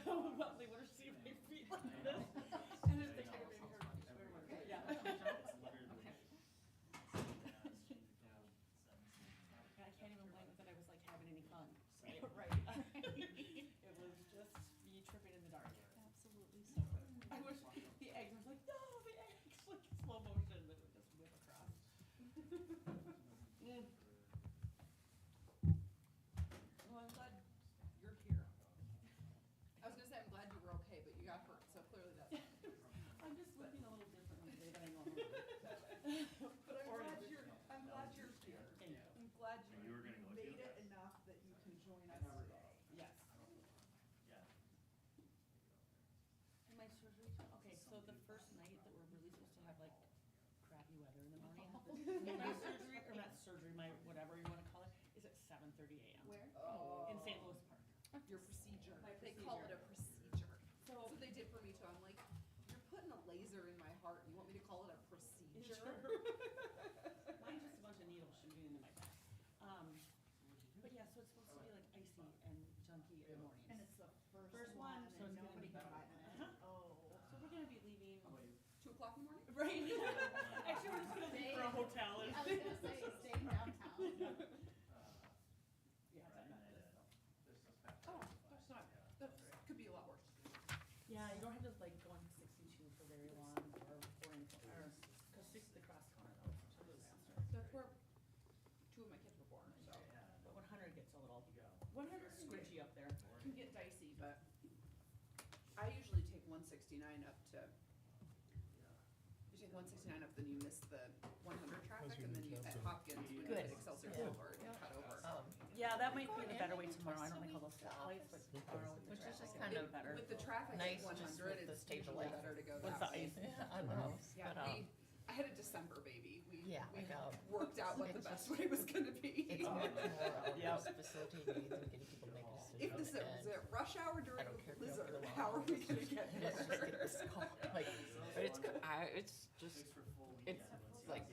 Well, they want to see my feet like this. And it's like, yeah. I can't even blame it that I was like having any fun. Right. It was just me tripping in the dark. Absolutely so. I wish the eggs was like, no, the eggs, like slow motion, that would just whip across. Well, I'm glad you're here. I was gonna say, I'm glad you were okay, but you got hurt, so clearly that's. I'm just looking a little different today than I normally do. But I'm glad you're here. Thank you. I'm glad And you were gonna go made too? it enough that you can join us today. Yes. Yeah. And my surgery, okay, so the first night that we're really supposed to have like crappy weather in the morning, my surgery, or not surgery, my whatever you wanna call it, is at 7:30 a.m. Where? In St. Louis Park. Your procedure. My They call it a procedure. procedure. So, That's what they did for me too. I'm like, you're putting a laser in my heart. You want me to call it a procedure? mine's just a bunch of needles shooting into my back. But yeah, so it's supposed to be like icy and junky in the mornings. And it's the First one, so and it's gonna nobody be got better. it. Oh. So we're gonna be leaving. 2 o'clock in the morning? Right. Actually, we're just gonna leave for a hotel. I was gonna say, staying downtown. Yeah, that night. Oh, that's not, that could be a lot worse. Yeah, you don't have to like go on 62 for very long or cause 6 the cross corner though, it's a little faster. That's where 2 of my kids were born, so. But 100 gets a little, 100 is squishy up there. Can get dicey, but I usually take 169 up to, you take 169 up, then you miss the 100 traffic, and then you, at Hopkins, when you Good. hit Excelsior Yeah. Boulevard, you cut over. Yeah, that might be the better way tomorrow, I don't like all those stoplights, but tomorrow with the Which is traffic, just it'll kind be of better. With the traffic nice at just 100, with the it's state usually delay. better to go What's that the way. ice? Yeah, I know, Yeah, but, I had a December baby. We Yeah, I know. worked out what the It's best just- way was gonna be. it's more Yeah. facilitating needs and getting people to make a decision. If this was and at rush hour during don't the care if you're blizzard, over the how are we gonna get Let's just there? get this call, like, but it's, it's just, it's like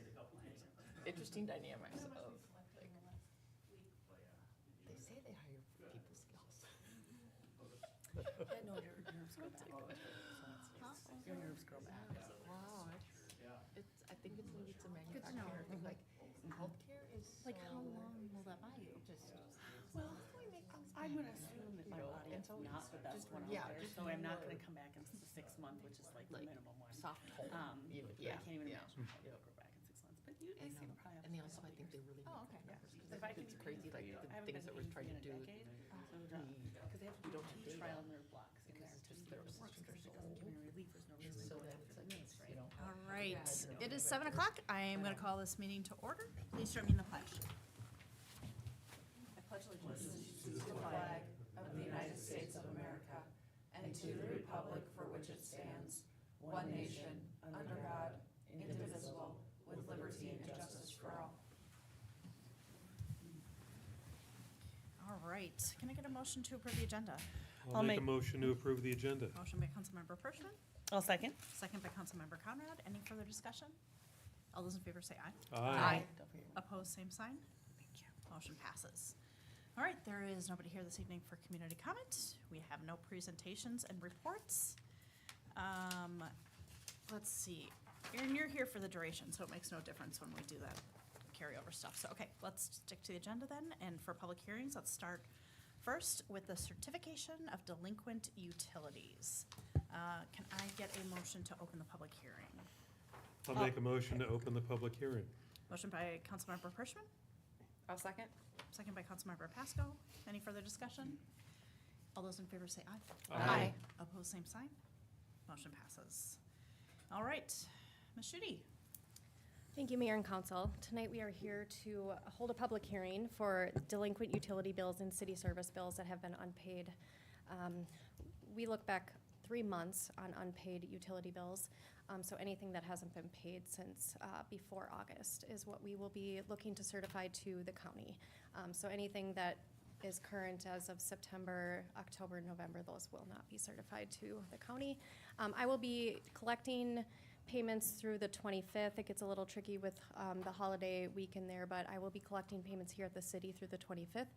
interesting dynamics of, like, they say they hire for people skills. Yeah, no, your nerves go back. Your nerves grow back. Wow, it's, I think it's maybe it's a manufacturer thing, like, healthcare is Like, so, how long will that buy you? just, Well, we make things I'm gonna assume that my You know, body and is so not the best just- one yeah, out there, just so I'm not more- gonna come back in the 6 month, which is like the Like, minimum one. soft home, you know, But yeah, I can't even yeah. imagine how it'll grow back in 6 months, but you, I they say know. it'll probably have And they to also, I be a think couple they really Oh, make okay. the numbers, years. because If I can it's be crazy, like, I the haven't things been that we're to trying to Houston do. in a decade, so because they have to we do don't have data. trial and their blocks in Because there to just see their if it works, systems are because if it so doesn't give old. me relief, there's no reason So to go then after it's the like, needs, right? you know. All right, Yeah. it is 7 o'clock. I am gonna call this meeting to order. Please join me in the pledge. I pledge allegiance to the flag of the United States of America and to the republic for which it stands, one nation, under God, indivisible, with liberty and justice for all. All right, can I get a motion to approve the agenda? I'll make a motion to approve the agenda. Motion by Councilmember Pershman, I'll second. second by Councilmember Conrad. Any further discussion? All those in favor say aye. Aye. Opposed, same sign. Thank you. Motion passes. All right, there is nobody here this evening for community comment. We have no presentations and reports. Let's see, Aaron, you're here for the duration, so it makes no difference when we do that carryover stuff. So, okay, let's stick to the agenda then, and for public hearings, let's start first with the certification of delinquent utilities. Can I get a motion to open the public hearing? I'll make a motion to open the public hearing. Motion by Councilmember Pershman, I'll second. second by Councilmember Pasco. Any further discussion? All those in favor say aye. Aye. Opposed, same sign. Motion passes. All right, Ms. Schutte. Thank you, Mayor and Council. Tonight, we are here to hold a public hearing for delinquent utility bills and city service bills that have been unpaid. We look back 3 months on unpaid utility bills, so anything that hasn't been paid since before August is what we will be looking to certify to the county. So anything that is current as of September, October, November, those will not be certified to the county. I will be collecting payments through the 25th. It gets a little tricky with the holiday week in there, but I will be collecting payments here at the city through the 25th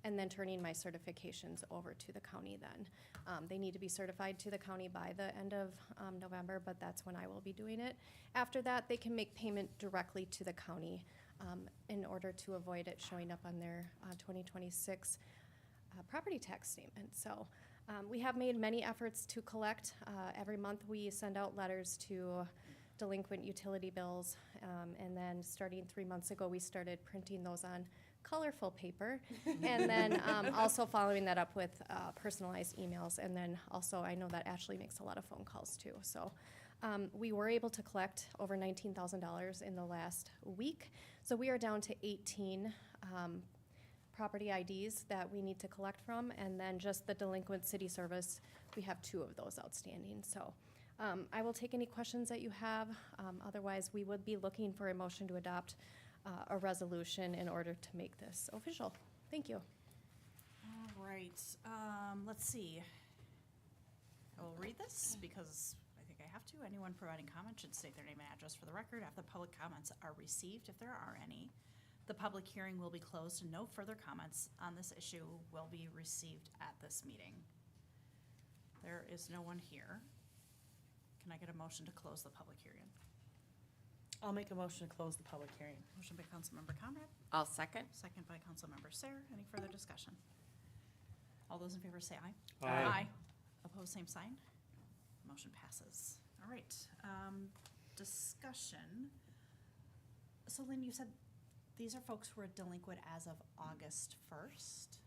and then turning my certifications over to the county then. They need to be certified to the county by the end of November, but that's when I will be doing it. After that, they can make payment directly to the county in order to avoid it showing up on their 2026 property tax statement. So we have made many efforts to collect. Every month we send out letters to delinquent utility bills. And then starting 3 months ago, we started printing those on colorful paper. And then also following that up with personalized emails. And then also I know that Ashley makes a lot of phone calls too. So we were able to collect over $19,000 in the last week. So we are down to 18 property IDs that we need to collect from, and then just the delinquent city service, we have 2 of those outstanding. So I will take any questions that you have. Otherwise, we would be looking for a motion to adopt a resolution in order to make this official. Thank you. All right, let's see. I will read this because I think I have to. Anyone providing comment should state their name and address for the record after the public comments are received, if there are any. The public hearing will be closed and no further comments on this issue will be received at this meeting. There is no one here. Can I get a motion to close the public hearing? I'll make a motion to close the public hearing. Motion by Councilmember Conrad, I'll second. second by Councilmember Sayer. Any further discussion? All those in favor say aye. Aye. Opposed, same sign. Motion passes. All right, discussion. So Lynn, you said these are folks who are delinquent as of August 1st?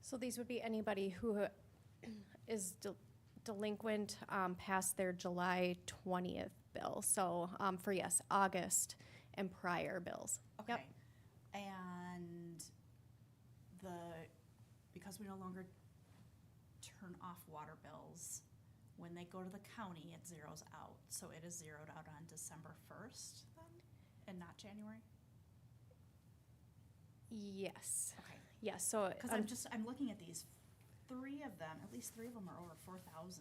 So these would be anybody who is delinquent past their July 20th bill. So for, yes, August and prior bills. Okay. Yep. And because we no longer turn off water bills, when they go to the county, it zeroes out. So it is zeroed out on December 1st then, and not January? Yes. Okay. Yes, so. Because I'm looking at these, 3 of them, at least 3 of them are over $4,000.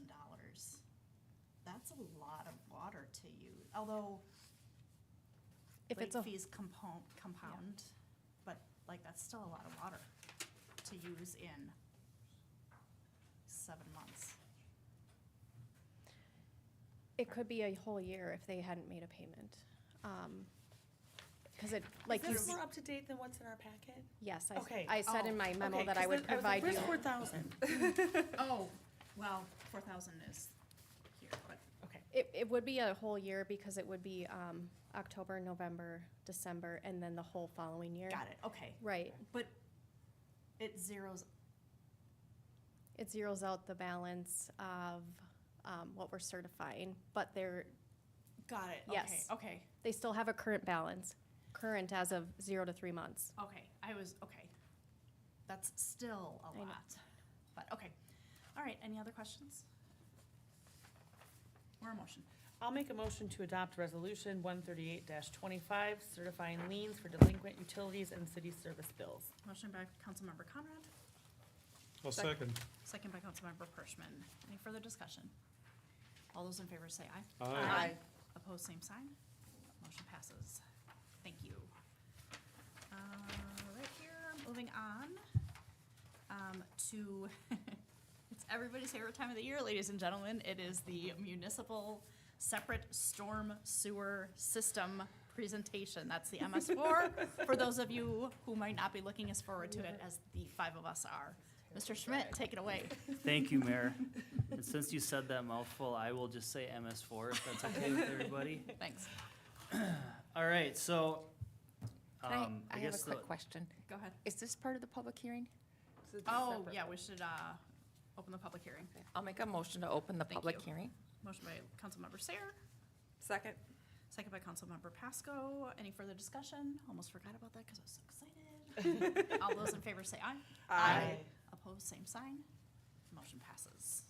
That's a lot of water to use, although If late it's a, fees compound, but like that's still a lot of water to use in 7 months. it could be a whole year if they hadn't made a payment. Cause it, like you, Is this more up to date than what's in our packet? yes, Okay. I said in my memo Okay, that I 'cause would then provide you. Where's 4,000? Oh, well, 4,000 is here, but, Okay. It would be a whole year because it would be, October, November, December, and then the whole following year. got it, okay. Right. But it zeroes, It zeroes out the balance of, what we're certifying, but got it, okay, Yes. okay, they still have a current balance, current as of 0 to 3 months. okay. Okay. That's still a I know. lot, but, okay. All right, any other questions? Or a motion? I'll make a motion to adopt resolution 138-25, certifying liens for delinquent utilities and city service bills. Motion by Councilmember Conrad, I'll second. second by Councilmember Pershman. Any further discussion? All those in favor say aye. Aye. Opposed, same sign. Motion passes. Thank you. Right here, moving on to, it's everybody's favorite time of the year, ladies and gentlemen. It is the municipal separate storm sewer system presentation. That's the MS4, for those of you who might not be looking as forward to it as the 5 of us are. Mr. Schmidt, take it away. Thank you, Mayor. And since you said that mouthful, I will just say MS4, if that's okay with everybody. Thanks. All right, so, I have a guess quick question. Go ahead. Is this part of the public hearing? Oh, yeah, we should open the public hearing. I'll make a motion to open the Thank public you. hearing. Motion by Councilmember Sayer, Second. second by Councilmember Pasco. Any further discussion? Almost forgot about that because I was so excited. All those in favor say aye. Aye. Opposed, same sign. Motion passes.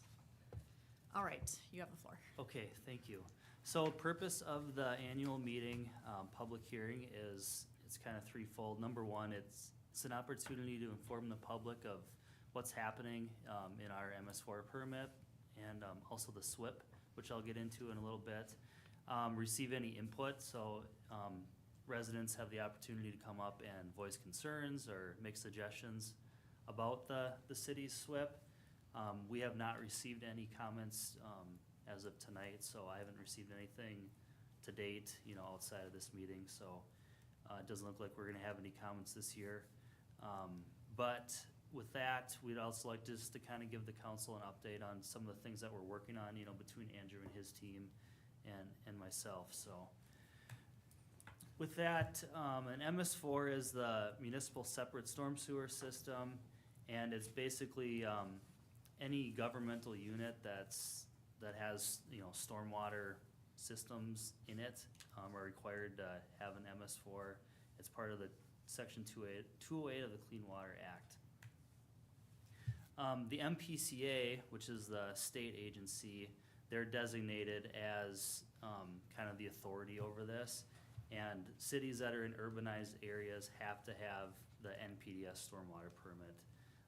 All right, you have the floor. Okay, thank you. So purpose of the annual meeting, public hearing is, it's kind of threefold. Number one, it's an opportunity to inform the public of what's happening in our MS4 permit and also the SWIP, which I'll get into in a little bit. receive any input, so residents have the opportunity to come up and voice concerns or make suggestions about the city's SWIP. We have not received any comments as of tonight, so I haven't received anything to date, outside of this meeting, so it doesn't look like we're gonna have any comments this year. But with that, we'd also like just to kind of give the council an update on some of the things that we're working on, between Andrew and his team and myself, so. With that, an MS4 is the municipal separate storm sewer system, and it's basically, any governmental unit that has, stormwater systems in it, are required to have an MS4. It's part of the Section 208 of the Clean Water Act. The MPCA, which is the state agency, they're designated as kind of the authority over this. And cities that are in urbanized areas have to have the NPDS stormwater permit.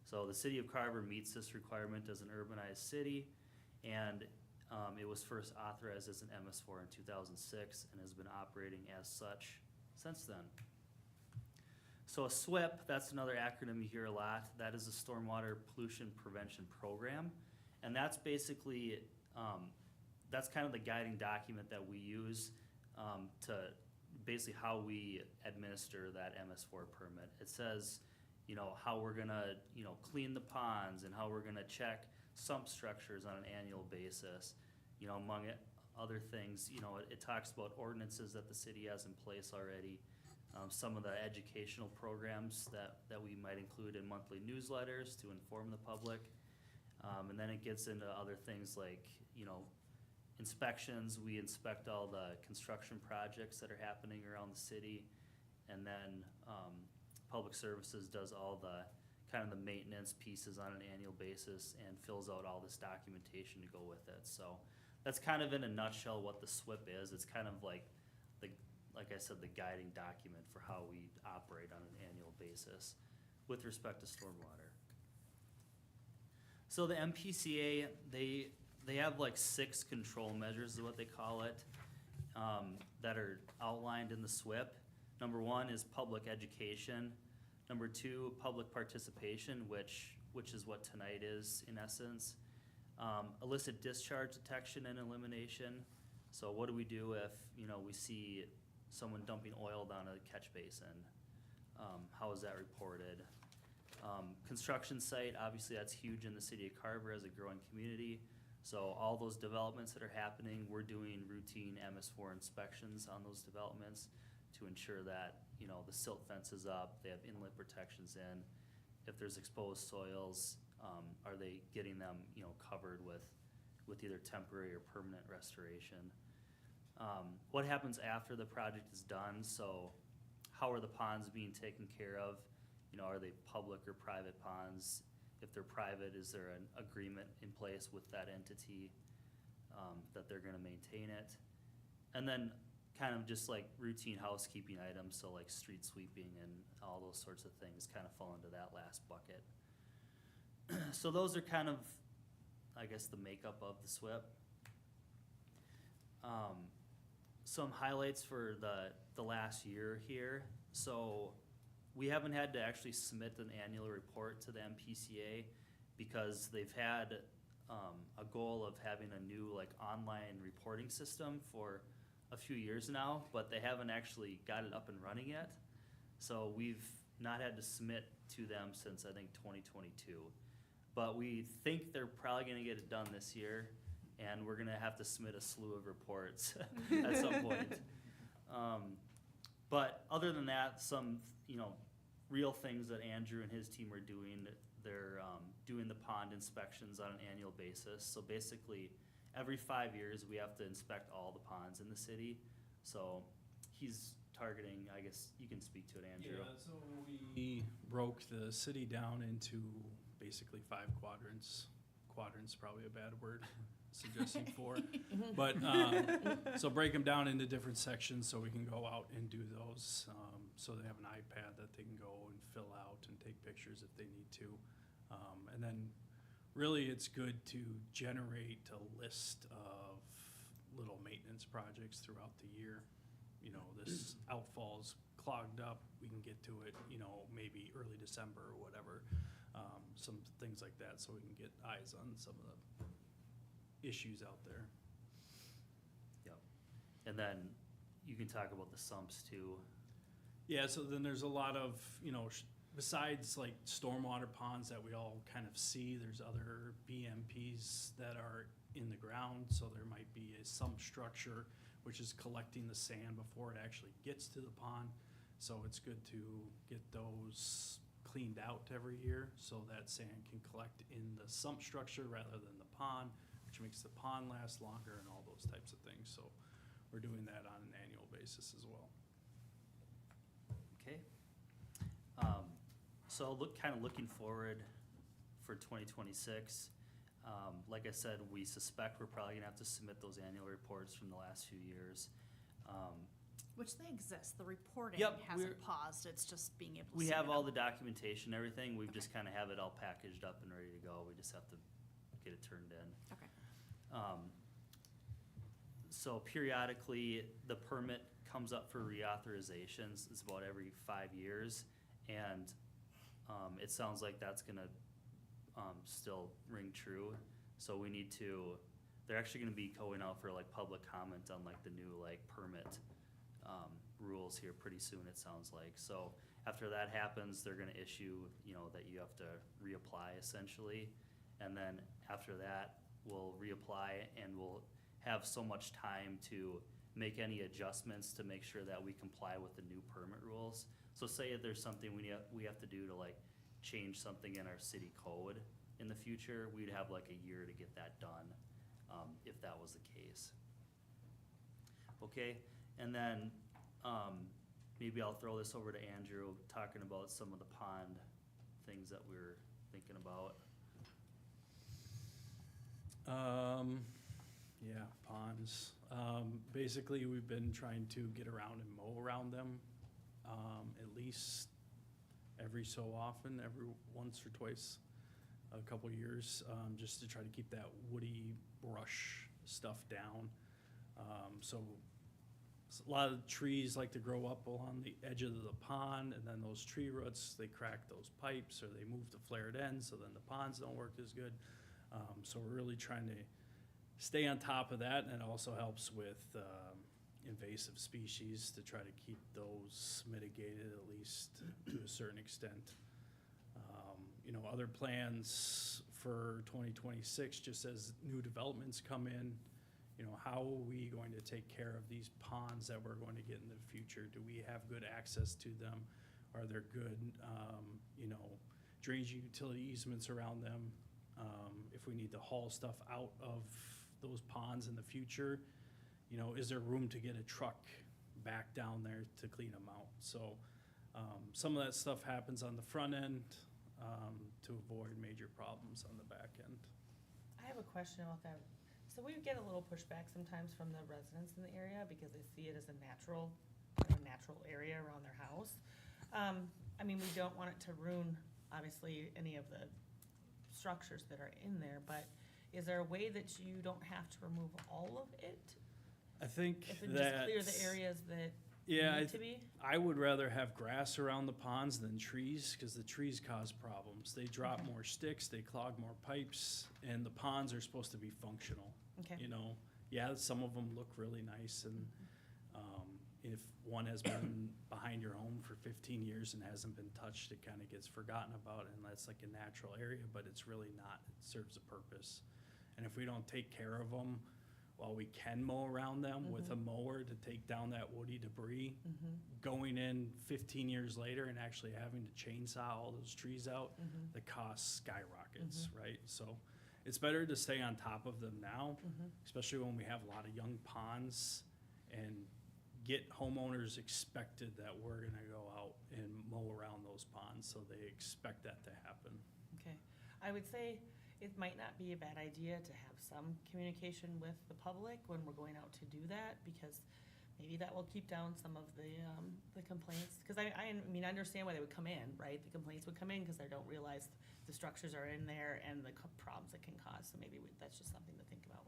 So the City of Carver meets this requirement as an urbanized city, and it was first authorized as an MS4 in 2006 and has been operating as such since then. So a SWIP, that's another acronym you hear a lot. That is a Stormwater Pollution Prevention Program. And that's basically, that's kind of the guiding document that we use to basically how we administer that MS4 permit. It says, how we're gonna, clean the ponds and how we're gonna check sump structures on an annual basis. Among other things, it talks about ordinances that the city has in place already. Some of the educational programs that we might include in monthly newsletters to inform the public. And then it gets into other things like, inspections. We inspect all the construction projects that are happening around the city. And then Public Services does all the kind of the maintenance pieces on an annual basis and fills out all this documentation to go with it. So that's kind of in a nutshell what the SWIP is. It's kind of like I said, the guiding document for how we operate on an annual basis with respect to stormwater. So the MPCA, they have like 6 control measures is what they call it, that are outlined in the SWIP. Number 1 is public education. Number 2, public participation, which is what tonight is in essence. Illicit discharge detection and elimination. So what do we do if, we see someone dumping oil down a catch basin? How is that reported? Construction site, obviously that's huge in the city of Carver as a growing community. So all those developments that are happening, we're doing routine MS4 inspections on those developments to ensure that, the silt fence is up, they have inlet protections in. If there's exposed soils, are they getting them, covered with either temporary or permanent restoration? What happens after the project is done? So how are the ponds being taken care of? Are they public or private ponds? If they're private, is there an agreement in place with that entity that they're gonna maintain it? And then kind of just like routine housekeeping items, so like street sweeping and all those sorts of things kind of fall into that last bucket. So those are kind of, I guess, the makeup of the SWIP. Some highlights for the last year here. So we haven't had to actually submit an annual report to the MPCA because they've had a goal of having a new online reporting system for a few years now, but they haven't actually got it up and running yet. So we've not had to submit to them since I think 2022. But we think they're probably gonna get it done this year, and we're gonna have to submit a slew of reports at some point. But other than that, some real things that Andrew and his team are doing. They're doing the pond inspections on an annual basis. So basically, every 5 years, we have to inspect all the ponds in the city. So he's targeting, I guess you can speak to it, Andrew. Yeah, so we broke the city down into basically 5 quadrants. Quadrants probably a bad word, suggesting 4. But, so break them down into different sections so we can go out and do those. So they have an iPad that they can go and fill out and take pictures if they need to. And then really it's good to generate a list of little maintenance projects throughout the year. You know, this outfall's clogged up, we can get to it, you know, maybe early December or whatever. Some things like that, so we can get eyes on some of the issues out there. Yep. And then you can talk about the sumps too. Yeah, so then there's a lot of, you know, besides like stormwater ponds that we all kind of see, there's other BMPs that are in the ground. So there might be a sump structure, which is collecting the sand before it actually gets to the pond. So it's good to get those cleaned out every year so that sand can collect in the sump structure rather than the pond, which makes the pond last longer and all those types of things. So we're doing that on an annual basis as well. Okay. So looking forward for 2026. Like I said, we suspect we're probably gonna have to submit those annual reports from the last few years. Which they exist, the reporting Yep, hasn't paused, it's just being able to. We have submit all them. the documentation, everything. We've Okay. just kind of have it all packaged up and ready to go. We just have to get it turned in. Okay. So periodically, the permit comes up for reauthorizations. It's about every 5 years. And it sounds like that's gonna still ring true. So we need to, they're actually gonna be going out for like public comment on like the new like permit rules here pretty soon, it sounds like. So after that happens, they're gonna issue, you know, that you have to reapply essentially. And then after that, we'll reapply and we'll have so much time to make any adjustments to make sure that we comply with the new permit rules. So say if there's something we have to do to like change something in our city code in the future, we'd have like a year to get that done, if that was the case. Okay, and then, maybe I'll throw this over to Andrew, talking about some of the pond things that we're thinking about. Yeah, ponds. Basically, we've been trying to get around and mow around them, at least every so often, every once or twice a couple years, just to try to keep that woody brush stuff down. So a lot of trees like to grow up along the edge of the pond, and then those tree roots, they crack those pipes or they move to flared ends, so then the ponds don't work as good. So we're really trying to stay on top of that, and it also helps with invasive species to try to keep those mitigated at least to a certain extent. You know, other plans for 2026, just as new developments come in, you know, how are we going to take care of these ponds that we're going to get in the future? Do we have good access to them? Are there good, you know, drainage utility easements around them? If we need to haul stuff out of those ponds in the future, you know, is there room to get a truck back down there to clean them out? So some of that stuff happens on the front end to avoid major problems on the back end. I have a question about that. So we get a little pushback sometimes from the residents in the area because they see it as a natural area around their house. I mean, we don't want it to ruin, obviously, any of the structures that are in there, but is there a way that you don't have to remove all of it? I think If it just clear the that's- areas that Yeah, need to be? I would rather have grass around the ponds than trees, because the trees cause problems. They drop Okay. more sticks, they clog more pipes, and the ponds are supposed to be functional. Okay. You know, yeah, some of them look really nice, and if one has been behind your home for 15 years and hasn't been touched, it kind of gets forgotten about, and that's like a natural area, but it's really not. It serves a purpose. And if we don't take care of them, while we can mow around them with a mower to take down that woody debris, going in 15 years later and actually having to chainsaw all those trees out, the cost skyrockets, right? So it's better to stay on top of them now, especially when we have a lot of young ponds, and get homeowners expected that we're gonna go out and mow around those ponds, so they expect that to happen. Okay. I would say it might not be a bad idea to have some communication with the public when we're going out to do that, because maybe that will keep down some of the complaints. Because I mean, I understand why they would come in, right? The complaints would come in because they don't realize the structures are in there and the problems it can cause. So maybe that's just something to think about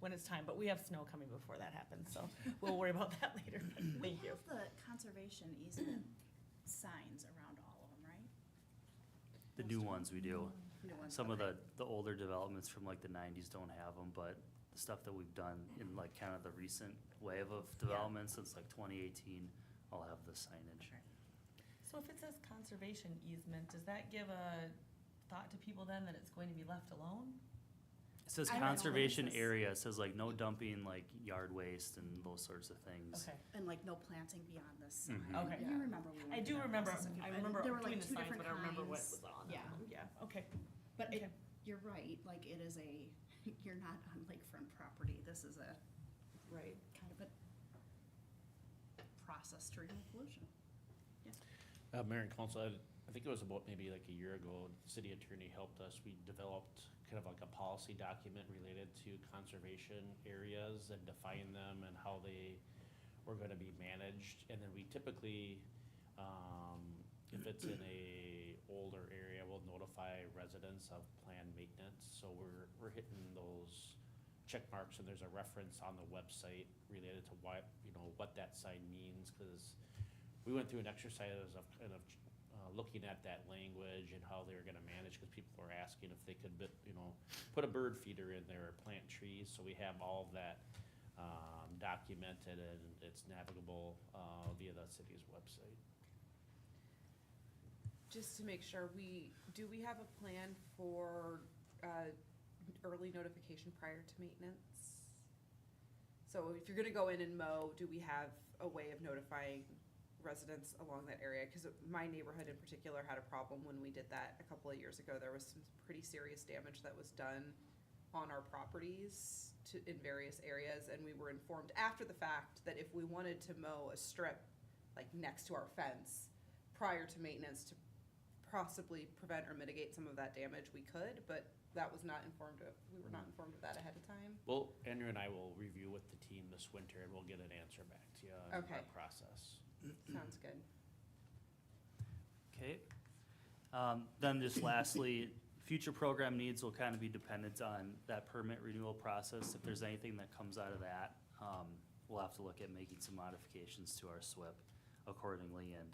when it's time, but we have snow coming before that happens, so we'll worry about that later, but thank We you. have the conservation easement signs around all of them, right? The new ones we do. New ones, Some of okay. the older developments from like the nineties don't have them, but the stuff that we've done in like kind of the recent wave of development since like 2018, I'll have the signage. Okay. So if it says conservation easement, does that give a thought to people then that it's going to be left alone? It says I don't know what it conservation says. area, it says like no dumping like yard waste and those sorts of things. Okay, And like no planting beyond this sign. Mhm. Okay. You remember we I went do through that remember, process. I And remember there were doing like the two signs, different but I don't remember what kinds. was on Yeah. them. Yeah, okay. But Okay. you're right, like it is you're not on lakefront property. This is a Right. kind of a process to remove pollution. Mayor and council, I think it was about maybe like a year ago, the city attorney helped us. We developed kind of like a policy document related to conservation areas and define them and how they were gonna be managed. And then we typically, if it's in a older area, we'll notify residents of planned maintenance. So we're hitting those check marks, and there's a reference on the website related to what, what that sign means, cause we went through an exercise of kind of looking at that language and how they were gonna manage, cause people were asking if they could, put a bird feeder in there or plant trees, so we have all of that documented and it's navigable via the city's website. Just to make sure, do we have a plan for, early notification prior to maintenance? So if you're gonna go in and mow, do we have a way of notifying residents along that area? Cause my neighborhood in particular had a problem when we did that a couple of years ago. There was some pretty serious damage that was done on our properties in various areas, and we were informed after the fact that if we wanted to mow a strip like next to our fence prior to maintenance to possibly prevent or mitigate some of that damage, we could, but that was not informed of, we were not informed of that ahead of time. Well, Andrew and I will review with the team this winter and we'll get an answer back to you on Okay. our process. Sounds good. Okay. Then just lastly, future program needs will kind of be dependent on that permit renewal process. If there's anything that comes out of that, we'll have to look at making some modifications to our SWIP accordingly, and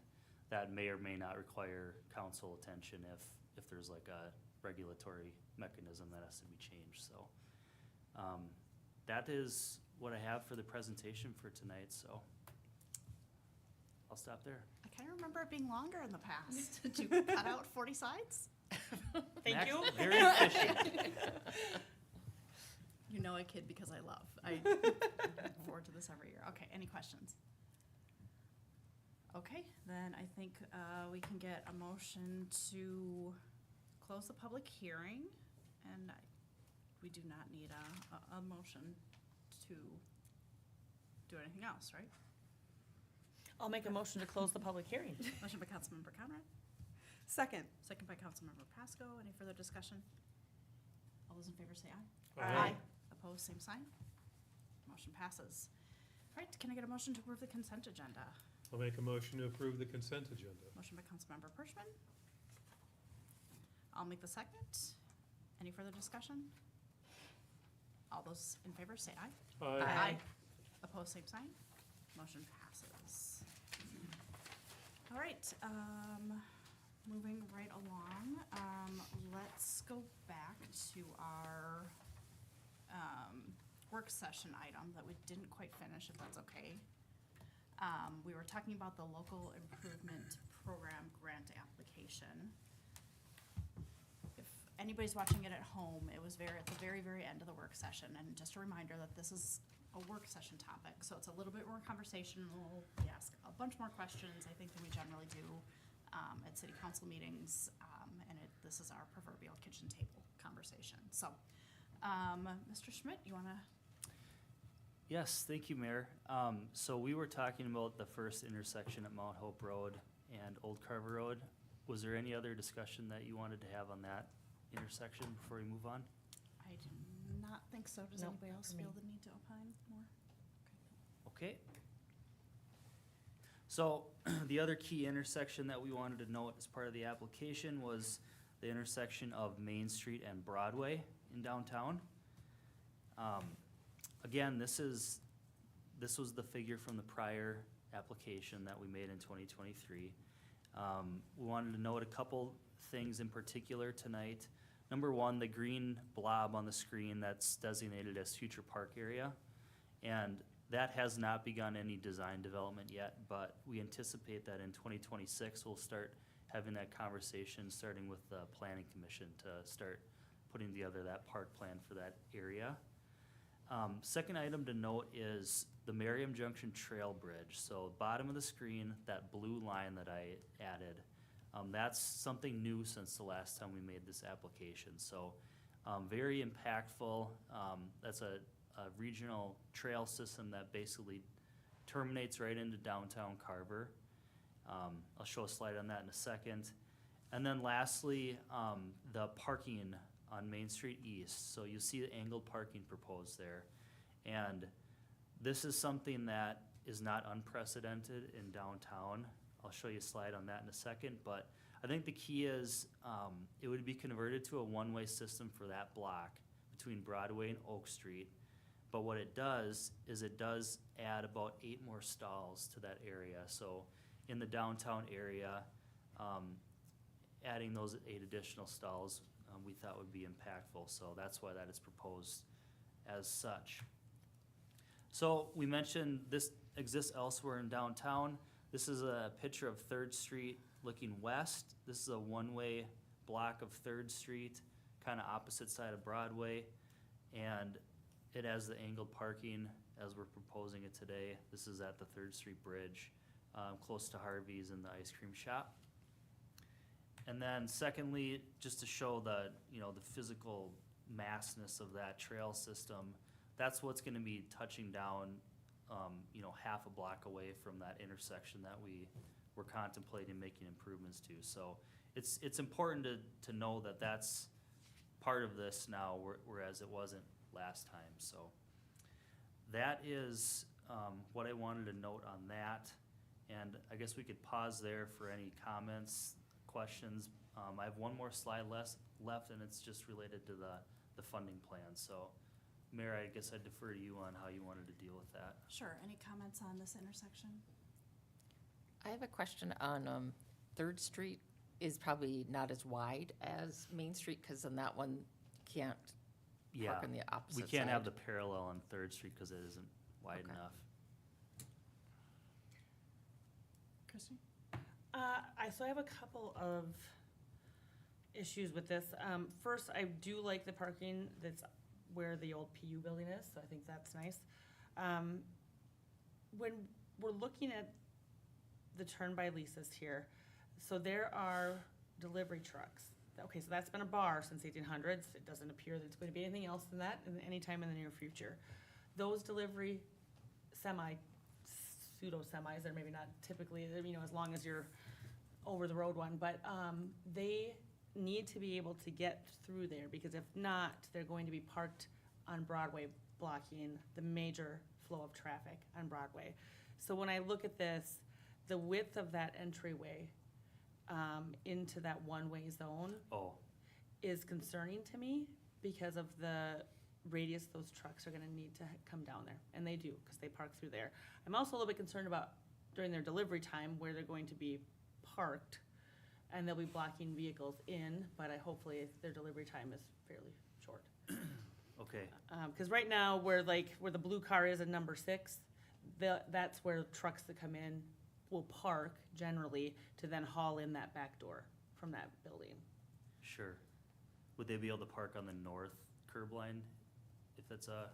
that may or may not require council attention if there's like a regulatory mechanism that has to be changed, so. That is what I have for the presentation for tonight, so. I'll stop there. I kind of remember it being longer in the past. Did you cut out 40 slides? Thank Max, you. Very efficient. You know I kid because I look forward to this every year. Okay, any questions? Okay, then I think we can get a motion to close the public hearing, and we do not need a motion to do anything else, right? I'll make a motion to close the public hearing. Motion by Councilmember Conrad, Second. second by Councilmember Pasco. Any further discussion? All those in favor say aye. Aye. Opposed, same sign. Motion passes. All right, can I get a motion to approve the consent agenda? I'll make a motion to approve the consent agenda. Motion by Councilmember Pershman. I'll make the second. Any further discussion? All those in favor say aye. Aye. Opposed, same sign. Motion passes. All right, moving right along, let's go back to our, work session item that we didn't quite finish, if that's okay. We were talking about the local improvement program grant application. If anybody's watching it at home, it was at the very, very end of the work session, and just a reminder that this is a work session topic, so it's a little bit more conversational. We ask a bunch more questions, I think, than we generally do, at city council meetings, and this is our proverbial kitchen table conversation. So, Mr. Schmidt, you wanna? Yes, thank you, Mayor. So we were talking about the first intersection at Mount Hope Road and Old Carver Road. Was there any other discussion that you wanted to have on that intersection before we move on? I do not think so. Does Nope, anybody not else for me. feel the need to opine more? Okay. So the other key intersection that we wanted to note as part of the application was the intersection of Main Street and Broadway in downtown. again, this was the figure from the prior application that we made in 2023. We wanted to note a couple things in particular tonight. Number one, the green blob on the screen that's designated as future park area. And that has not begun any design development yet, but we anticipate that in 2026, we'll start having that conversation, starting with the planning commission to start putting together that park plan for that area. Second item to note is the Merriam Junction Trail Bridge. So bottom of the screen, that blue line that I added, that's something new since the last time we made this application. So very impactful. That's a regional trail system that basically terminates right into downtown Carver. I'll show a slide on that in a second. And then lastly, the parking on Main Street East. So you see the angled parking proposed there. And this is something that is not unprecedented in downtown. I'll show you a slide on that in a second, but I think the key is it would be converted to a one-way system for that block between Broadway and Oak Street. But what it does is it does add about 8 more stalls to that area. So in the downtown area, adding those 8 additional stalls we thought would be impactful. So that's why that is proposed as such. So we mentioned this exists elsewhere in downtown. This is a picture of 3rd Street looking west. This is a one-way block of 3rd Street, kind of opposite side of Broadway. And it has the angled parking as we're proposing it today. This is at the 3rd Street Bridge, close to Harvey's and the ice cream shop. And then secondly, just to show the physical massness of that trail system, that's what's gonna be touching down, half a block away from that intersection that we were contemplating making improvements to. So it's important to know that that's part of this now, whereas it wasn't last time. So that is what I wanted to note on that. And I guess we could pause there for any comments, questions. I have one more slide left, and it's just related to the funding plan. So Mayor, I guess I'd defer to you on how you wanted to deal with that. Sure, any comments on this intersection? I have a question on 3rd Street is probably not as wide as Main Street, because on that one can't Yeah, park on the opposite we side. can't have the parallel on 3rd Street because it isn't wide Okay. enough. Christie? So I have a couple of issues with this. First, I do like the parking that's where the old PU building is, so I think that's nice. When we're looking at the turn-by leases here, so there are delivery trucks. Okay, so that's been a bar since 1800s. It doesn't appear that it's going to be anything else than that anytime in the near future. Those delivery pseudo-semis, they're maybe not typically, as long as you're over the road one, but they need to be able to get through there, because if not, they're going to be parked on Broadway, blocking the major flow of traffic on Broadway. So when I look at this, the width of that entryway into that one-way zone is concerning to me because of the radius those trucks are gonna need to come down there, and they do, because they park through there. I'm also a little bit concerned about during their delivery time where they're going to be parked, and they'll be blocking vehicles in, but hopefully their delivery time is fairly short. Okay, Because right now, where the blue car is at number 6, that's where trucks that come in will park generally to then haul in that back door from that building. sure. Would they be able to park on the north curb line if it's a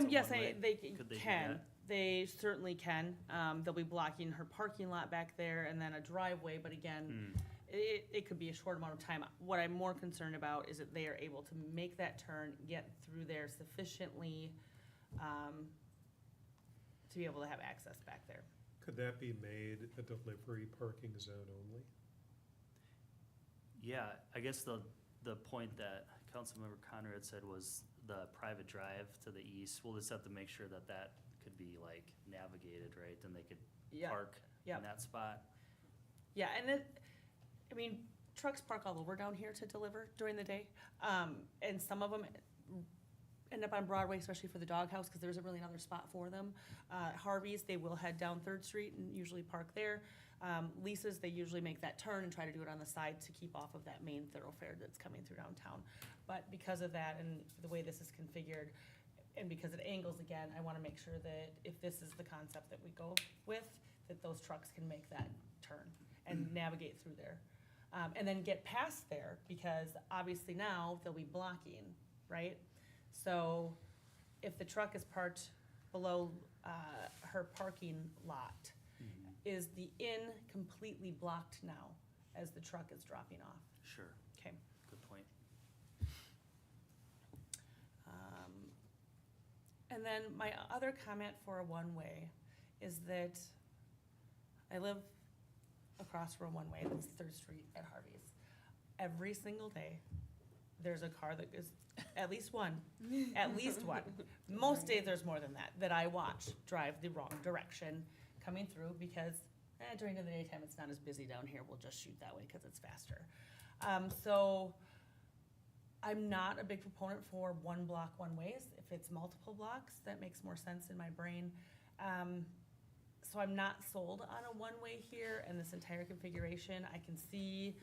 Yes, one-way? they Could they do can. that? They certainly can. They'll be blocking her parking lot back there and then a driveway, but again, it could be a short amount of time. What I'm more concerned about is that they are able to make that turn, get through there sufficiently to be able to have access back there. Could that be made a delivery parking zone only? Yeah, I guess the point that Councilmember Conrad said was the private drive to the east. We'll just have to make sure that that could be like navigated, right? And they could Yeah. park Yeah. in that spot. Yeah, and trucks park all over down here to deliver during the day. And some of them end up on Broadway, especially for the doghouse, because there isn't really another spot for them. Harvey's, they will head down Third Street and usually park there. Lisa's, they usually make that turn and try to do it on the side to keep off of that main thoroughfare that's coming through downtown. But because of that and the way this is configured, and because it angles again, I wanna make sure that if this is the concept that we go with, that those trucks can make that turn and navigate through there. And then get past there, because obviously now they'll be blocking, right? So if the truck is parked below her parking lot, is the in completely blocked now as the truck is dropping off? Sure, Okay. good point. And then my other comment for a one-way is that I live across from a one-way, that's Third Street at Harvey's. Every single day, there's a car that is, at least one, most days there's more than that I watch drive the wrong direction coming through, because during the daytime, it's not as busy down here, we'll just shoot that way because it's faster. So I'm not a big proponent for one block, one ways. If it's multiple blocks, that makes more sense in my brain. So I'm not sold on a one-way here and this entire configuration. I can see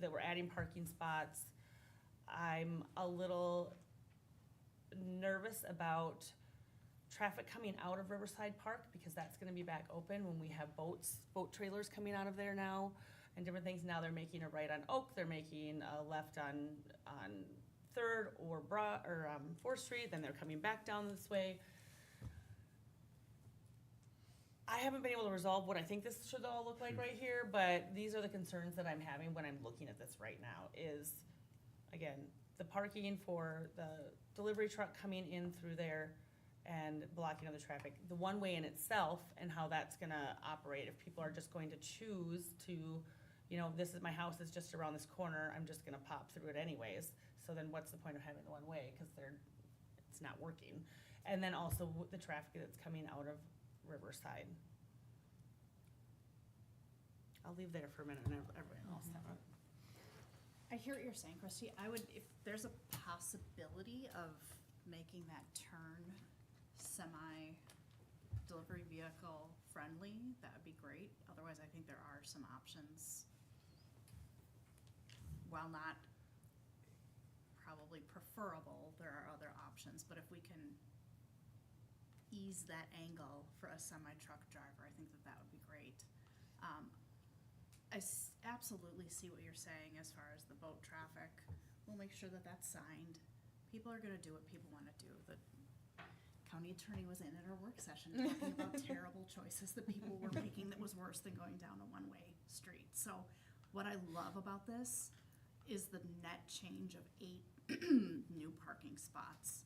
that we're adding parking spots. I'm a little nervous about traffic coming out of Riverside Park, because that's gonna be back open when we have boat trailers coming out of there now and different things. Now they're making a right on Oak, they're making a left on Third or 4th Street, then they're coming back down this way. I haven't been able to resolve what I think this should all look like right here, but these are the concerns that I'm having when I'm looking at this right now is, again, the parking for the delivery truck coming in through there and blocking of the traffic, the one-way in itself and how that's gonna operate. If people are just going to choose to, this is my house is just around this corner, I'm just gonna pop through it anyways. So then what's the point of having the one-way? Because it's not working. And then also the traffic that's coming out of Riverside. I'll leave there for a minute and everybody else have it. I hear what you're saying, Christy. I would, if there's a possibility of making that turn semi-delivery vehicle friendly, that would be great. Otherwise, I think there are some options. While not probably preferable, there are other options, but if we can ease that angle for a semi-truck driver, I think that would be great. I absolutely see what you're saying as far as the boat traffic. We'll make sure that that's signed. People are gonna do what people wanna do. The county attorney was in at our work session talking about terrible choices that people were making that was worse than going down a one-way street. So what I love about this is the net change of 8 new parking spots.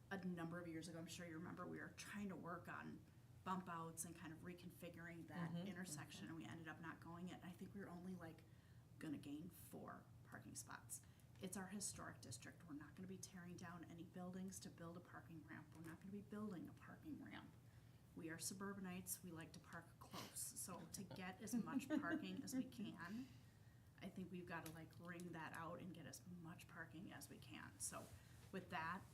A number of years ago, I'm sure you remember, we were trying to work on bump outs and kind of reconfiguring that intersection, and we ended up not going it. And I think we were only gonna gain 4 parking spots. It's our historic district. We're not gonna be tearing down any buildings to build a parking ramp. We're not gonna be building a parking ramp. We are suburbanites. We like to park close. So to get as much parking as we can, I think we've gotta wring that out and get as much parking as we can. So with that,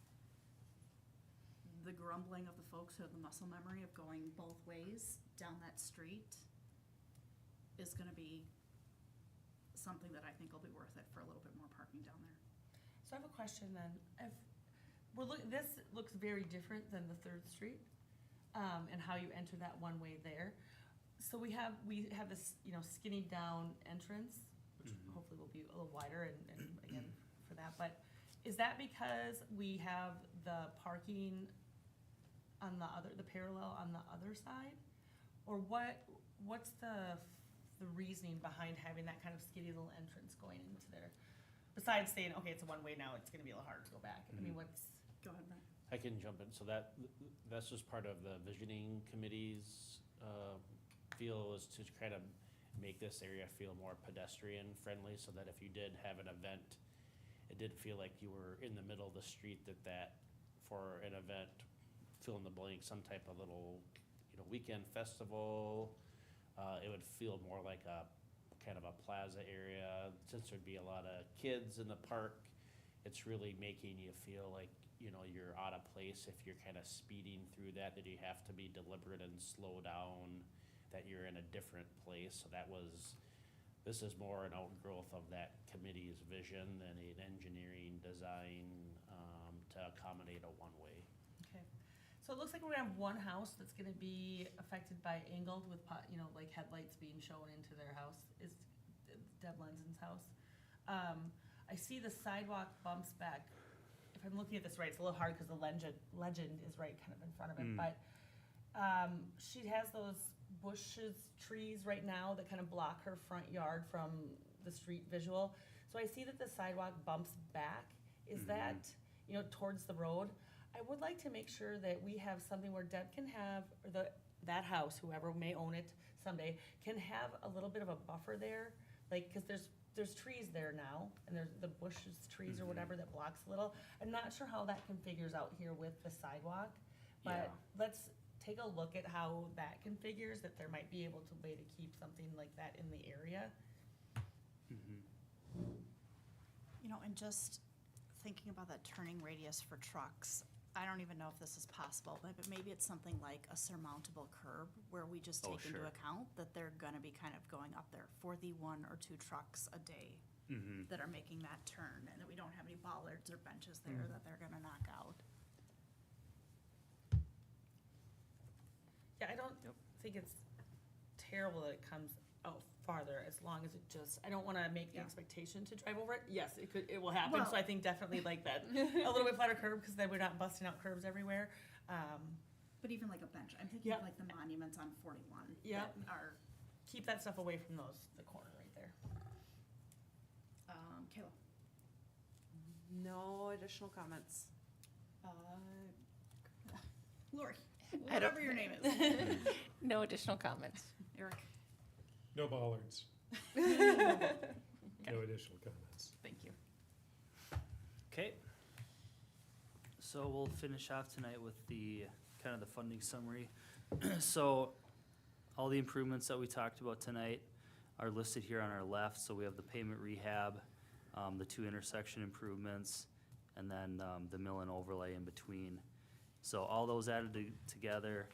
the grumbling of the folks who have the muscle memory of going both ways down that street is gonna be something that I think will be worth it for a little bit more parking down there. So I have a question then. This looks very different than the 3rd Street, and how you enter that one way there. So we have this, skinny down entrance, which hopefully will be a little wider and again for that. But is that because we have the parking on the parallel on the other side? Or what's the reasoning behind having that kind of skinny little entrance going into there? Besides saying, okay, it's a one-way now, it's gonna be a little harder to go back. I mean, Go ahead, Brent. I can jump in. So that's just part of the visioning committee's feel is to kind of make this area feel more pedestrian friendly, so that if you did have an event, it did feel like you were in the middle of the street, that for an event, fill in the blank, some type of little, weekend festival, it would feel more like a kind of a plaza area. Since there'd be a lot of kids in the park, it's really making you feel like you're out of place if you're kind of speeding through that you have to be deliberate and slow down, that you're in a different place. So this is more an outgrowth of that committee's vision than an engineering design to accommodate a one-way. Okay, so it looks like we're gonna have one house that's gonna be affected by angled with like headlights being shown into their house, is Deb Lenson's house. I see the sidewalk bumps back. If I'm looking at this right, it's a little hard because the legend is right kind of in front of it, but she has those bushes, trees right now that kind of block her front yard from the street visual. So I see that the sidewalk bumps back. Is that, towards the road? I would like to make sure that we have something where Deb can have, or that house, whoever may own it someday, can have a little bit of a buffer there. Like, cause there's trees there now, and there's the bushes, trees or whatever that blocks a little. I'm not sure how that configures out here with the sidewalk, but let's take a look at how that configures, that there might be able to way to keep something like that in the area. And just thinking about that turning radius for trucks, I don't even know if this is possible, but maybe it's something like a surmountable curb where we just take into account that they're gonna be kind of going up there for the 1 or 2 trucks a day that are making that turn, and that we don't have any bollards or benches there that they're gonna knock out. Yeah, I don't think it's terrible that it comes out farther, as long as it just, I don't wanna make the expectation to drive over it. Yes, it will happen, so I think definitely like that, a little bit flatter curb, cause then we're not busting out curbs everywhere. But even like a bench, I'm thinking of like the monuments on 41 that are, Keep that stuff away from the corner right there. Kayla. No additional comments. Lori, I don't- whatever your name is. No additional comments. Eric. No bollards. No additional comments. Thank you. Okay. So we'll finish off tonight with the, kind of the funding summary. So all the improvements that we talked about tonight are listed here on our left. So we have the pavement rehab, the 2 intersection improvements, and then the mill and overlay in between. So all those added together,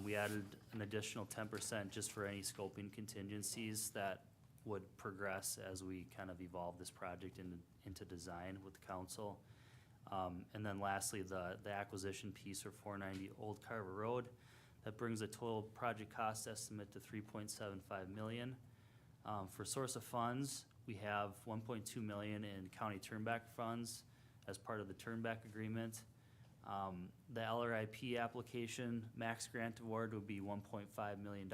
we added an additional 10% just for any scoping contingencies that would progress as we kind of evolve this project into design with the council. And then lastly, the acquisition piece for 490 Old Carver Road, that brings the total project cost estimate to $3.75 million. For source of funds, we have $1.2 million in county turnback funds as part of the turnback agreement. The LRIP application max grant award would be $1.5 million.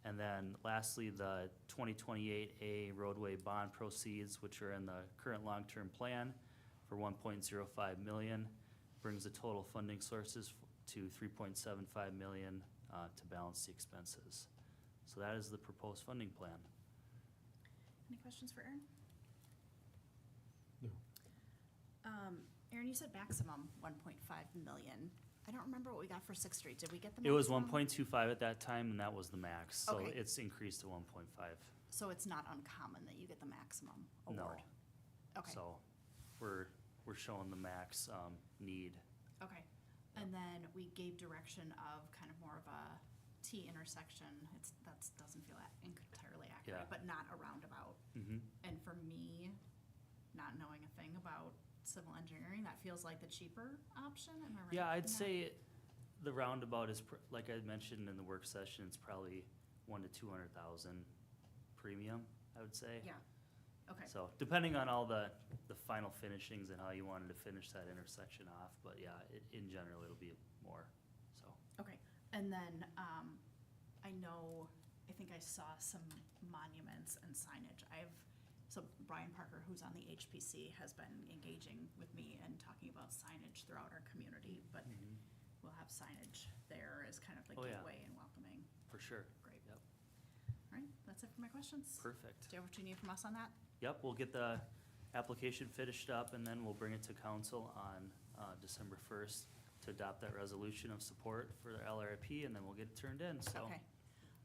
And then lastly, the 2028A roadway bond proceeds, which are in the current long-term plan for $1.05 million, brings the total funding sources to $3.75 million to balance the expenses. So that is the proposed funding plan. Any questions for Aaron? No. Aaron, you said maximum 1.5 million. I don't remember what we got for 6th Street. Did we get the It was maximum? 1.25 at that time, and that was the max, so Okay. it's increased to 1.5. So it's not uncommon that you get the maximum No. award? Okay, So we're showing the max need. okay. And then we gave direction of kind of more of a T intersection. That doesn't feel entirely accurate, Yeah. but not a roundabout. Mhm. And for me, not knowing a thing about civil engineering, that feels like the cheaper option, am I right? Yeah, in I'd that? say the roundabout is, like I mentioned in the work session, it's probably 1 to 200,000 premium, I would say. Yeah, okay. So depending on all the final finishings and how you wanted to finish that intersection off, but yeah, in general, it'll be more, so. Okay, and then, I think I saw some monuments and signage. So Brian Parker, who's on the HPC, has been engaging with me and talking about signage throughout our community, but we'll have signage there as kind of the Oh, yeah. gateway and welcoming. For sure. Great. Yep, All right, that's it for my questions. perfect. Do you have what you need from us on that? Yep, we'll get the application finished up and then we'll bring it to council on December 1st to adopt that resolution of support for the LRIP, and then we'll get it turned in, so. Okay.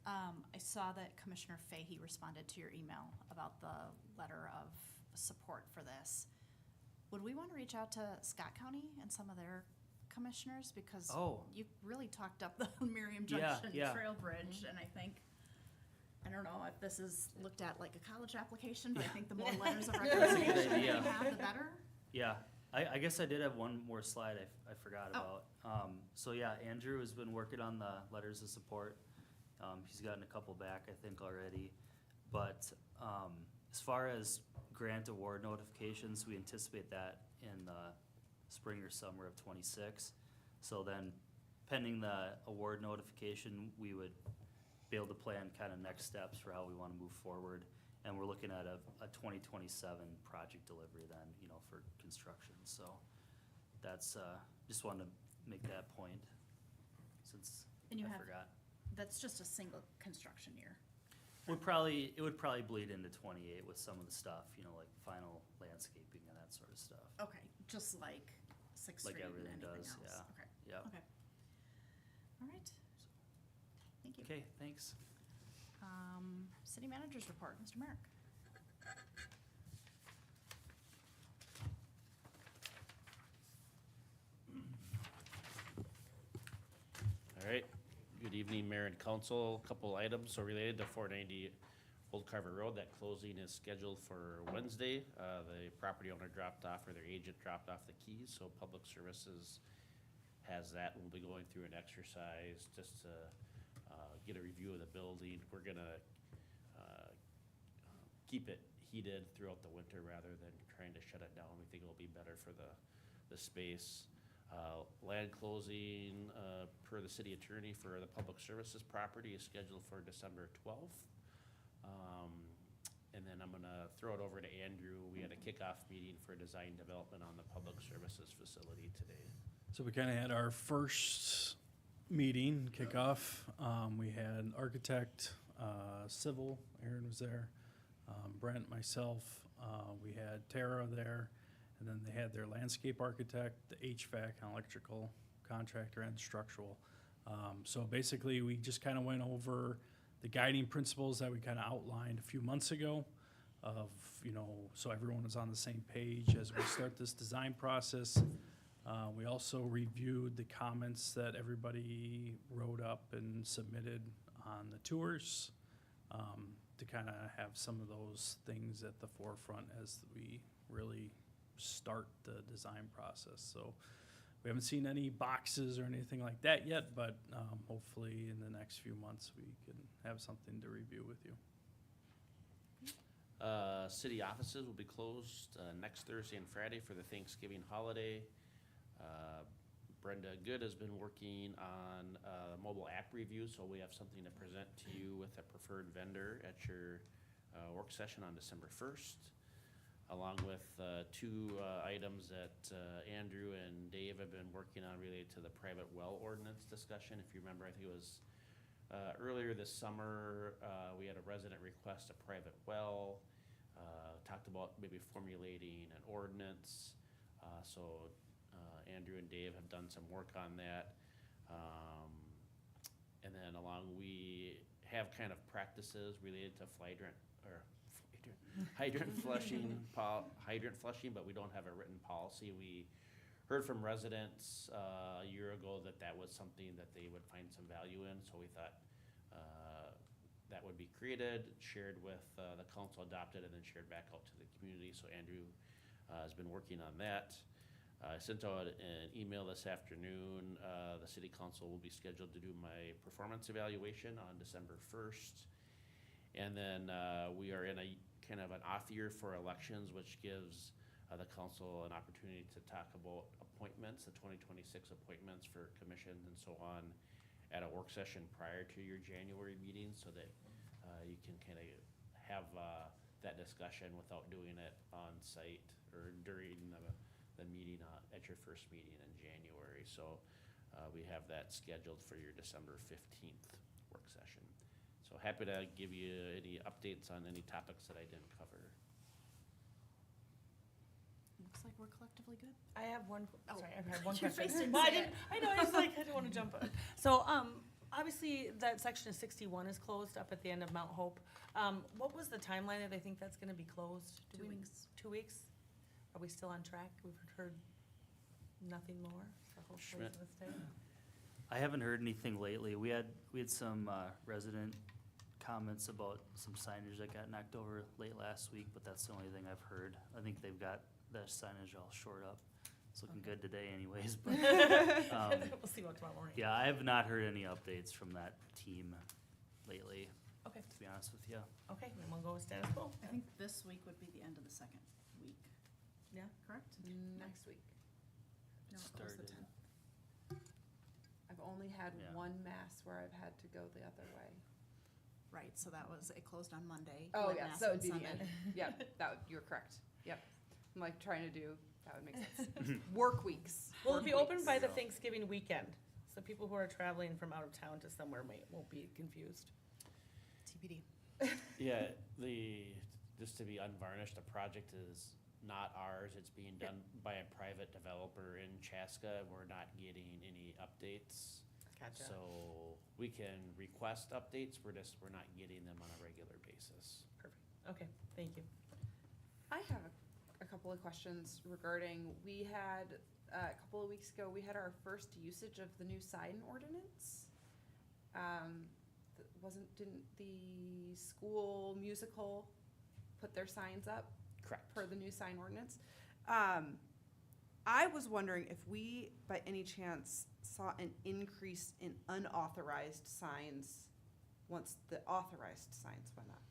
I saw that Commissioner Fahey responded to your email about the letter of support for this. would we want to reach out to Scott County and some of their commissioners? Because Oh. you really talked up the Miriam Yeah, Junction yeah. Trail Bridge, and I think, I don't know if this is looked at like a college application, but I think the more letters of recommendation that you idea. have, the better. Yeah, I guess I did have one more slide I forgot Oh. about. So yeah, Andrew has been working on the letters of support. He's gotten a couple back, I think, already. But, as far as grant award notifications, we anticipate that in the spring or summer of '26. So then, pending the award notification, we would be able to plan kind of next steps for how we wanna move forward. And we're looking at a 2027 project delivery then, for construction, so that's, just wanted to make that point, since And you I have- forgot. That's just a single construction year. It would probably bleed into '28 with some of the stuff, like final landscaping and that sort of stuff. Okay, just like Sixth Like Street and everything anything does, else. yeah. Okay, Yep, okay. All right. Thank you. okay, thanks. City Manager's Report, Mr. Merrick. All right, good evening, Mayor and Council. Couple items, so related to 490 Old Carver Road, that closing is scheduled for Wednesday. The property owner dropped off, or their agent dropped off the keys, so Public Services has that. We'll be going through an exercise just to get a review of the building. We're gonna keep it heated throughout the winter rather than trying to shut it down. We think it'll be better for the space. Land closing, per the city attorney for the Public Services property is scheduled for December 12th. And then I'm gonna throw it over to Andrew. We had a kickoff meeting for design development on the Public Services facility today. So we kind of had our first meeting kickoff. We had architect, civil, Aaron was there, Brent, myself, we had Tara there, and then they had their landscape architect, the HVAC and electrical contractor, and structural. So basically, we just kind of went over the guiding principles that we kind of outlined a few months ago of, so everyone is on the same page as we start this design process. We also reviewed the comments that everybody wrote up and submitted on the tours, to kind of have some of those things at the forefront as we really start the design process. So we haven't seen any boxes or anything like that yet, but hopefully in the next few months, we can have something to review with you. City offices will be closed next Thursday and Friday for the Thanksgiving holiday. Brenda Good has been working on mobile app review, so we have something to present to you with a preferred vendor at your work session on December 1st, along with two items that Andrew and Dave have been working on related to the private well ordinance discussion. If you remember, I think it was earlier this summer, we had a resident request a private well, talked about maybe formulating an ordinance. So Andrew and Dave have done some work on that. And then we have kind of practices related to hydrant flushing, hydrant flushing, but we don't have a written policy. We heard from residents a year ago that was something that they would find some value in, so we thought that would be created, shared with the council, adopted, and then shared back out to the community. So Andrew has been working on that. I sent out an email this afternoon. The city council will be scheduled to do my performance evaluation on December 1st. And then we are in a kind of an off year for elections, which gives the council an opportunity to talk about appointments, the 2026 appointments for commissions and so on, at a work session prior to your January meeting, so that you can kind of have that discussion without doing it on site or during the meeting at your first meeting in January. So we have that scheduled for your December 15th work session. So happy to give you any updates on any topics that I didn't cover. Looks like we're collectively good. I have one, Oh. sorry, I have one Your question. face didn't Well, say it. I know, I was like, I didn't wanna jump on. So, obviously, that section of 61 is closed up at the end of Mount Hope. What was the timeline that I think that's gonna be closed? 2 weeks. 2 weeks? Are we still on track? We've heard nothing more, so hopefully it's gonna stay. I haven't heard anything lately. We had some resident comments about some signage that got knocked over late last week, but that's the only thing I've heard. I think they've got that signage all shored up. It's looking Okay. good today anyways, but, We'll see what tomorrow morning. yeah, I have not heard any updates from that team lately, Okay, to be honest with you. okay, then we'll go with status quo. I think this week would be the end of the second week, Yeah, correct? Next week. No, it close the Started. 10th. I've only had Yeah. one mass where I've had to go the other way. Right, so that was, it closed on Monday. Oh, went yeah, mass so on it'd be the Sunday. end. Yep, you're correct. Yep. I'm like trying to do, that would make sense. Work weeks. will it Work be open weeks. by the Thanksgiving weekend? So people who are traveling from out of town to somewhere won't be confused. TBD. Yeah, just to be unvarnished, the project is not ours, it's being done by a private developer in Chaska. We're not getting any updates. Gotcha. So we can request updates, we're not getting them on a regular basis. Perfect. Okay, thank you. I have a couple of questions regarding, we had, a couple of weeks ago, we had our first usage of the new sign ordinance. Didn't the school musical put their signs up Correct. per the new sign ordinance? I was wondering if we, by any chance, saw an increase in unauthorized signs once the authorized signs went up.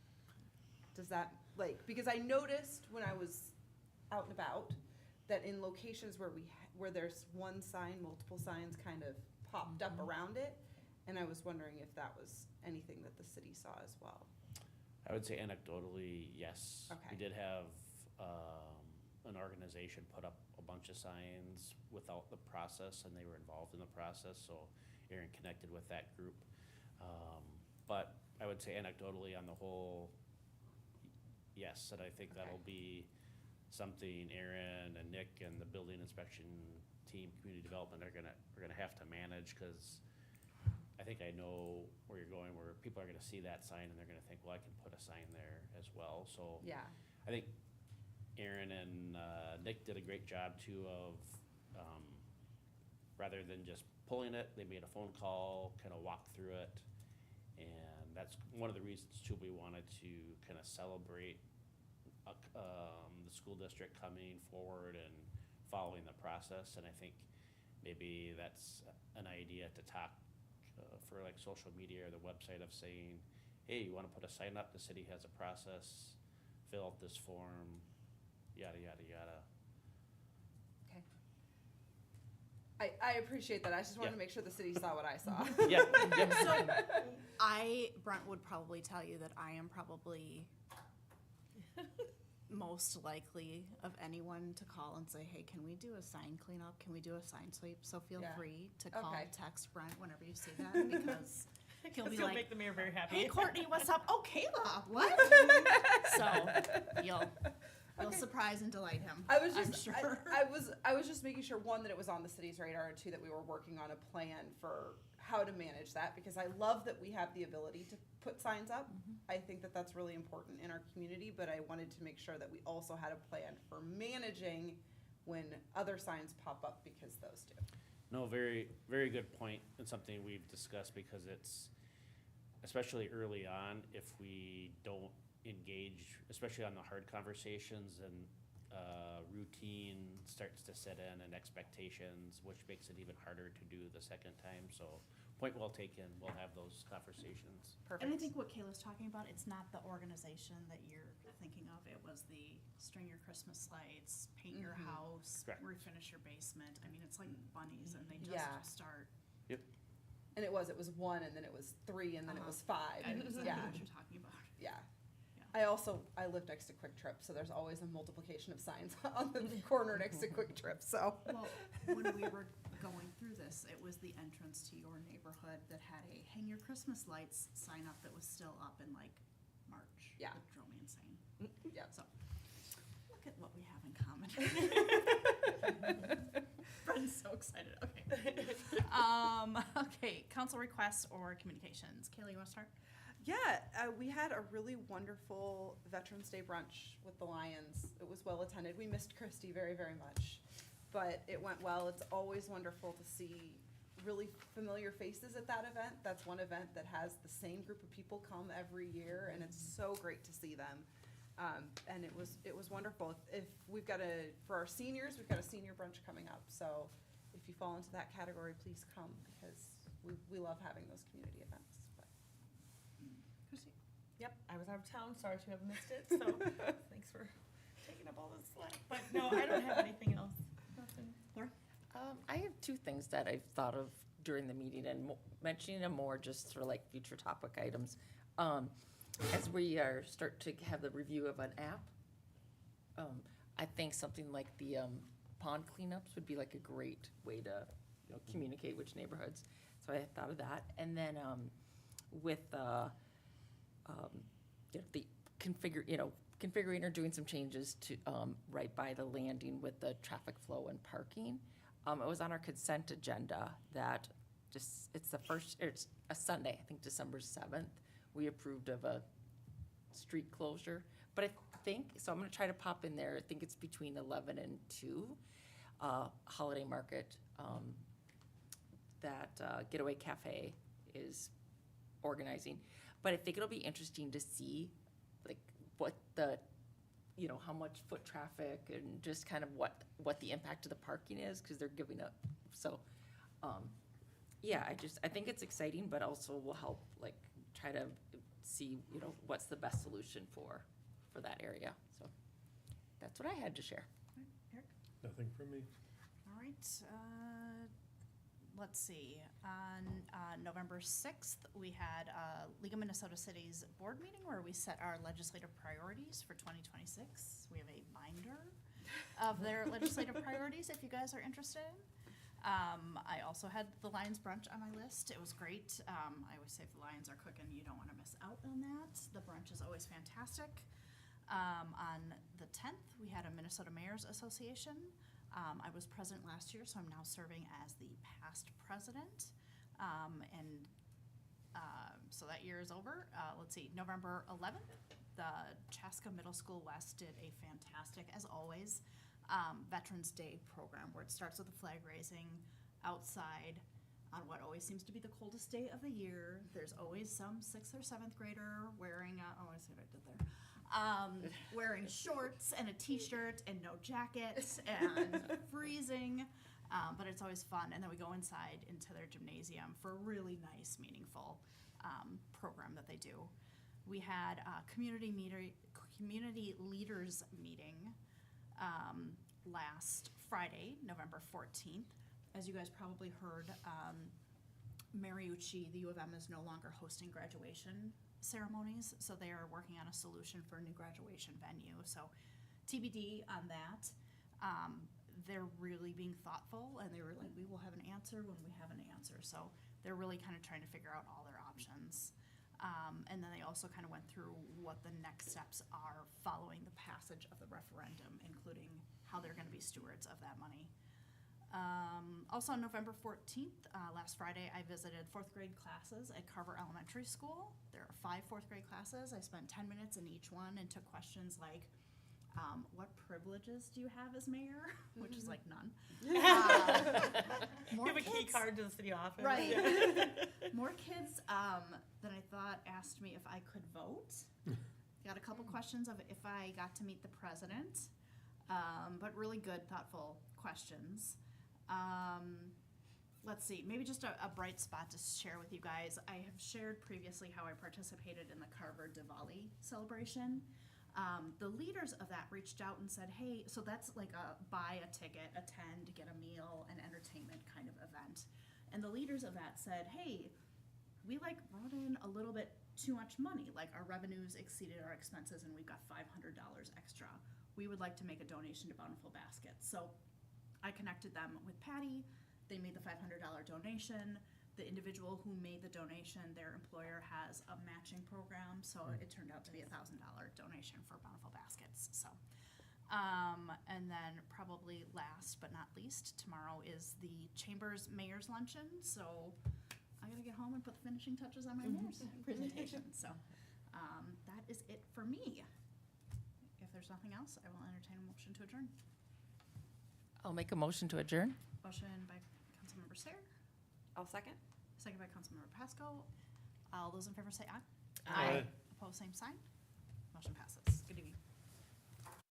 Does that, because I noticed when I was out and about, that in locations where there's one sign, multiple signs kind of popped up around it, and I was wondering if that was anything that the city saw as well. I would say anecdotally, yes. Okay. We did have, an organization put up a bunch of signs without the process, and they were involved in the process, so Aaron connected with that group. But I would say anecdotally on the whole, yes, and I think that'll be something Aaron and Nick and the building inspection team, community development are gonna have to manage, cause I think I know where you're going, where people are gonna see that sign and they're gonna think, well, I can put a sign there as well, so. Yeah. I think Aaron and Nick did a great job too of, rather than just pulling it, they made a phone call, kind of walked through it. And that's one of the reasons too, we wanted to kind of celebrate the school district coming forward and following the process. And I think maybe that's an idea to talk for like social media or the website of saying, hey, you want to put a sign up, the city has a process, fill out this form, yada, yada, yada. Okay. I appreciate that. I just wanted to Yeah. make sure the city saw what I saw. Yeah, So Brent would probably tell you that I am probably most likely of anyone to call and say, hey, can we do a sign cleanup? Can we do a sign sweep? So feel Yeah. free to call, Okay. text Brent whenever you see that, because he'll be You'll like, make the mayor very happy. hey, Courtney, what's up? Oh, Kayla, what? So you'll Okay. surprise and delight him. I was I'm just, sure. I was just making sure, one, that it was on the city's radar, and two, that we were working on a plan for how to manage that, because I love that we have the ability to put signs up. I think that that's really important in our community, but I wanted to make sure that we also had a plan for managing when other signs pop up, because those do. no, very, very good point, and something we've discussed, because it's, especially early on, if we don't engage, especially on the hard conversations, and routine starts to set in and expectations, which makes it even harder to do the second time, so point well taken, we'll have those conversations. Perfect. And I think what Kayla's talking about, it's not the organization that you're thinking of. It was the string your Christmas lights, paint your Mhm. house, Correct. refinish your basement. I mean, it's like bunnies, and they just Yeah. start. And it was 1, and then it was 3, and then it was 5. I know exactly Yeah, what you're talking about. yeah. Yeah. I live next to Quick Trip, so there's always a multiplication of signs on the corner next to Quick Trip, so. Well, when we were going through this, it was the entrance to your neighborhood that had a hang your Christmas lights sign up that was still up in like March. Yeah. It drove me insane. Yeah. So, look at what we have in common. Bren's so excited, okay. Okay, council requests or communications. Kayla, you wanna start? Yeah, we had a really wonderful Veterans Day brunch with the Lions. It was well attended. We missed Christy very, very much, but it went well. It's always wonderful to see really familiar faces at that event. That's one event that has the same group of people come every year, and it's so great to see them. And it was wonderful. If we've got for our seniors, we've got a senior brunch coming up. So if you fall into that category, please come, because we love having those community events. But. Yep, I was out of town, sorry to have missed it, so thanks for taking up all this slack. But no, I don't have anything else. Nothing. Laura? I have two things that I've thought of during the meeting, and mentioning them more just for like future topic items. As we start to have the review of an app, I think something like the pond cleanups would be like a great way to communicate which neighborhoods. So I thought of that, and then with the configuring or doing some changes to right by the landing with the traffic flow and parking. It was on our consent agenda that it's a Sunday, I think December 7th, we approved of a street closure. But I think, so I'm gonna try to pop in there, I think it's between 11 and 2, holiday market, that Getaway Cafe is organizing. But I think it'll be interesting to see like what the, how much foot traffic and just kind of what the impact of the parking is, because they're giving up. So, yeah, I think it's exciting, but also will help like try to see, what's the best solution for that area. So that's what I had to share. Eric? Nothing from me. All right, let's see, on November 6th, we had League of Minnesota Cities board meeting where we set our legislative priorities for 2026. We have a binder of their legislative priorities if you guys are interested. I also had the Lions brunch on my list. It was great. I always say if the Lions are cooking, you don't want to miss out on that. The brunch is always fantastic. On the 10th, we had a Minnesota Mayors Association. I was present last year, so I'm now serving as the past president. So that year is over. Let's see, November 11th, the Chaska Middle School West did a fantastic, as always, Veterans Day program where it starts with the flag raising outside on what always seems to be the coldest day of the year. There's always some 6th or 7th grader wearing, I see what I did there. Wearing shorts and a t-shirt and no jacket and freezing, but it's always fun. And then we go inside into their gymnasium for a really nice, meaningful program that they do. We had a community leaders meeting last Friday, November 14th. As you guys probably heard, Mariucci, the U of M, is no longer hosting graduation ceremonies, so they are working on a solution for a new graduation venue. So TBD on that. They're really being thoughtful, and they were like, we will have an answer when we have an answer. So they're really kind of trying to figure out all their options. And then they also kind of went through what the next steps are following the passage of the referendum, including how they're going to be stewards of that money. Also on November 14th, last Friday, I visited 4th grade classes at Carver Elementary School. There are 5 4th grade classes. I spent 10 minutes in each one and took questions like, what privileges do you have as mayor? Which is like none. You have a key card to the city office. Right. More kids than I thought asked me if I could vote. Got a couple questions of if I got to meet the president, but really good, thoughtful questions. Let's see, maybe just a bright spot to share with you guys. I have shared previously how I participated in the Carver Diwali celebration. The leaders of that reached out and said, hey, so that's like a buy a ticket, attend, get a meal, an entertainment kind of event. And the leaders of that said, hey, we like brought in a little bit too much money, like our revenues exceeded our expenses and we've got $500 extra. We would like to make a donation to Bountiful Baskets. So I connected them with Patty. They made the $500 donation. The individual who made the donation, their employer has a matching program, so it turned out to be a $1,000 donation for Bountiful Baskets. So, and then probably last but not least, tomorrow is the Chamber's Mayor's Luncheon. So I gotta get home and put the finishing touches on my mayor's presentation, so, that is it for me. If there's nothing else, I will entertain a motion to adjourn. I'll make a motion to adjourn. Motion by Councilmember Sayer, I'll second. second by Councilmember Pasco. All those in favor say aye. Aye. Opposed, same sign. Motion passes. Good evening.